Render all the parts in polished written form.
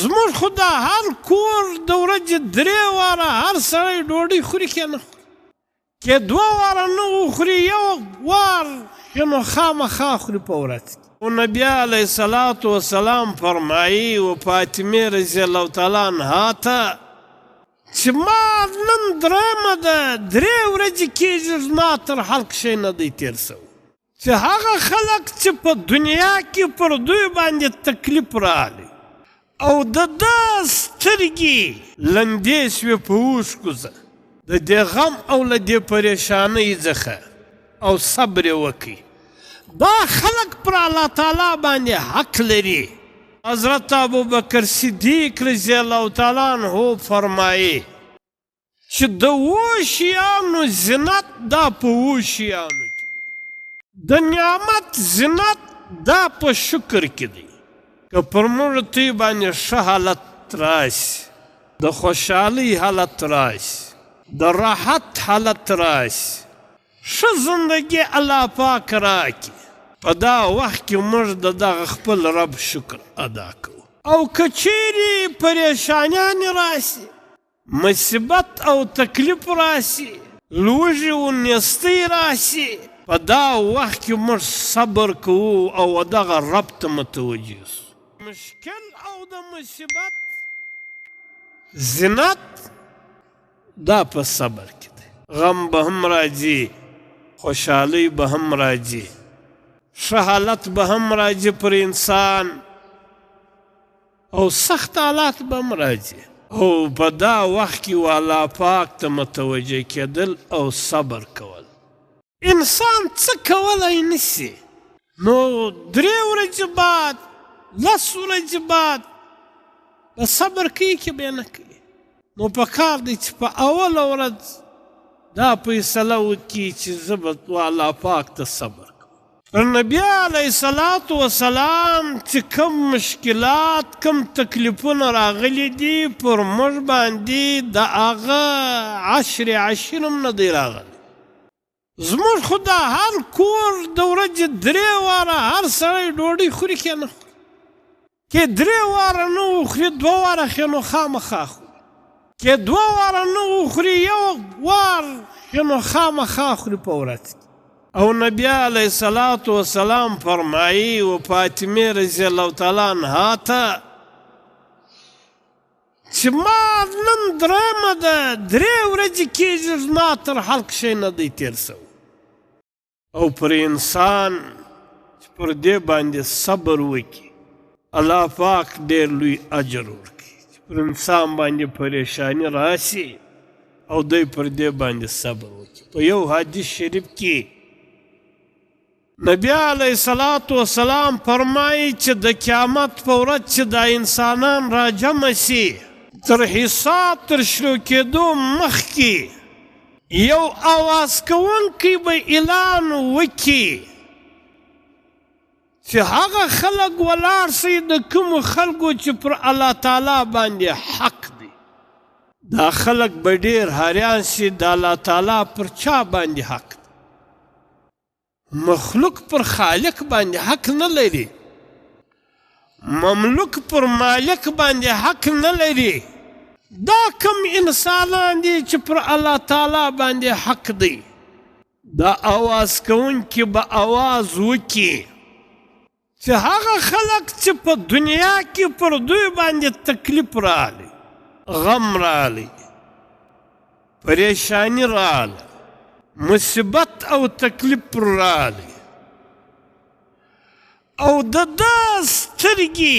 زموږ خو دا هر کور د ورځې 3 واره هر سړی ډوډۍ خوري که نه خوري؟ که 2 واره نه وخوري، یو وار نو خامخا خوري په ورځ کې. او نبي علیه الصلاة وسلام فرمایي و فاطمې رضی الله تعالی عنها ته چې ما نن 3مه ده، 3 ورځې کېږي زما تر حلق شی نه دی تېر سوی، چې هغه خلک چې په دنیا کې پر دوی باندې تکلیف راغلی او د ده سترګې لندې شوې په اوښکو ځه د دې غم او له دې پریشانۍ څخه او صبر یې وکړي، دا خلق پر الله تعالی باندې حق لري. حضرت ابوبکر صدیق رضی الله تعالی عنه فرمایي چې د 7 شیانو زینت دا په 7 شیانو کې، د نعمت زینت دا په شکر کې دی. که پر موږ توی باندې ښه حالت راشي، د خوشحالۍ حالت راشي، د راحت حالت راشي، ښه زندگی الله پاک راکړي، په دا وخت کې موږ د دغه خپل رب شکر ادا کوو. او که چیرې پریشانیانې راشي، مصیبت او تکلیف راشي، لوږې و نیستۍ راشي، په دا وخت کې موږ صبر کوو او دغه رب ته متوجه سو. مشکل او د مصیبت زینت دا په صبر کې دی. غم به هم راځي، خوشحالۍ به هم راځي، ښه حالت به هم راځي پر انسان، او سخت حالات به هم راځي. او په دا وخت کې الله پاک ته متوجه کېدل او صبر کول. انسان څه کولی نشي، نو 3 ورځې بعد 10 ورځې بعد به صبر کوي که به نه کوي؟ نو په کار دی چې په اوله ورځ دا فیصله وکړي چې زه به الله پاک ته صبر کوم. نبي علیه الصلاة وسلام چې کوم مشکلات کوم تکلیفونه راغلي دي پر موږ باندې، د هغه 10 هم نه دی راغلی. زموږ خو دا هر کور د ورځې 3 واره هر سړی ډوډۍ خوري که نه خوري؟ که 3 واره نه وخوري، 2 واره خو نو خامخا خوري. که 2 واره نه وخوري، یو وار نو خامخا خوري په ورځ کې. او نبي علیه الصلاة وسلام فرمایي و فاطمې رضی الله تعالی عنها ته چې ما نن 3مه ده، 3 ورځې کېږي زما تر حلق شی نه دی تېر سوی. او پر انسان چې پر دې باندې صبر وکړي، الله پاک ډېر لوی اجر ورکړي. چې پر انسان باندې پریشانی راشي او دی پر دې باندې صبر وکړي. په یو حدیث شریف کې نبی علیه الصلاة وسلام فرمایي چې د قیامت په ورځ چې دا انسانان راجمع شي، تر حساب تر شروع کېدو مخکې یو اواز کوونکی به اعلان وکړي چې هغه خلک ولاړ سي د کومو خلکو چې پر الله تعالی باندې حق دی. دا خلک به ډېر حیران سي د الله تعالی پر چا باندې حق دی. مخلوق پر خالق باندې حق نه لري، مملوک پر مالک باندې حق نه لري. دا کم انسانان دي چې پر الله تعالی باندې حق دی. دا آواز کوونکي به آواز وکړي چې هغه خلک چې په دنیا کې پر دوی باندې تکلیف راغلی، غم راغلی، پریشانی راغله، مصیبت او تکلیف راغلی، او د ده سترګې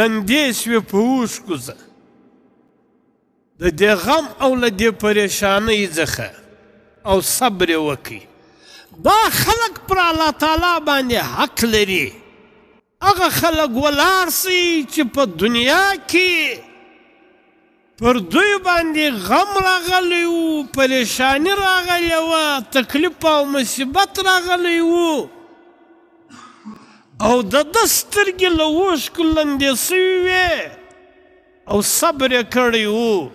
لندې شوې په اوښکو ځه د دې غم او له دې پریشانۍ څخه او صبر یې وکړي. دا خلق پر الله تعالی باندې حق لري. هغه خلق ولاړ سي چې په دنیا کې پر دوی باندې غم راغلی و، پریشانی راغلی وه، تکلیف او مصیبت راغلی و، او د ده سترګې له اوښکو لندې سوي وې او صبر یې کړی و.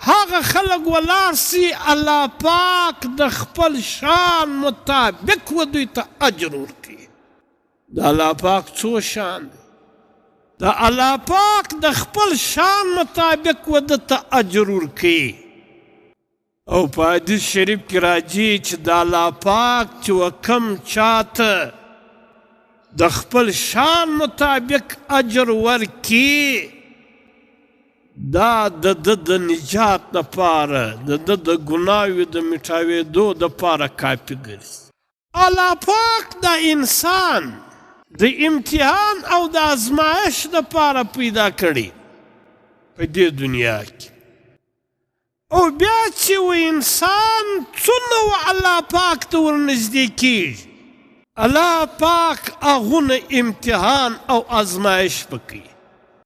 هغه خلق ولاړ سي، الله پاک د خپل شان مطابق و دوی ته اجر ورکوي. د الله پاک څو شان دی؟ د الله پاک د خپل شان مطابق و دته اجر ورکوي. او په حدیث شریف کې راځي چې د الله پاک چې و کم چاته د خپل شان مطابق اجر ورکي دا د نجات دپاره د ګناوې د مټاوېدو دپاره کافي ګرځي. الله پاک د انسان د امتحان او د ازمایش دپاره پیدا کړي په دې دنیا کې. او بیا چې و انسان څونه و الله پاک ته ورنږدې کېږي الله پاک هغونه امتحان او ازمایش پکوي.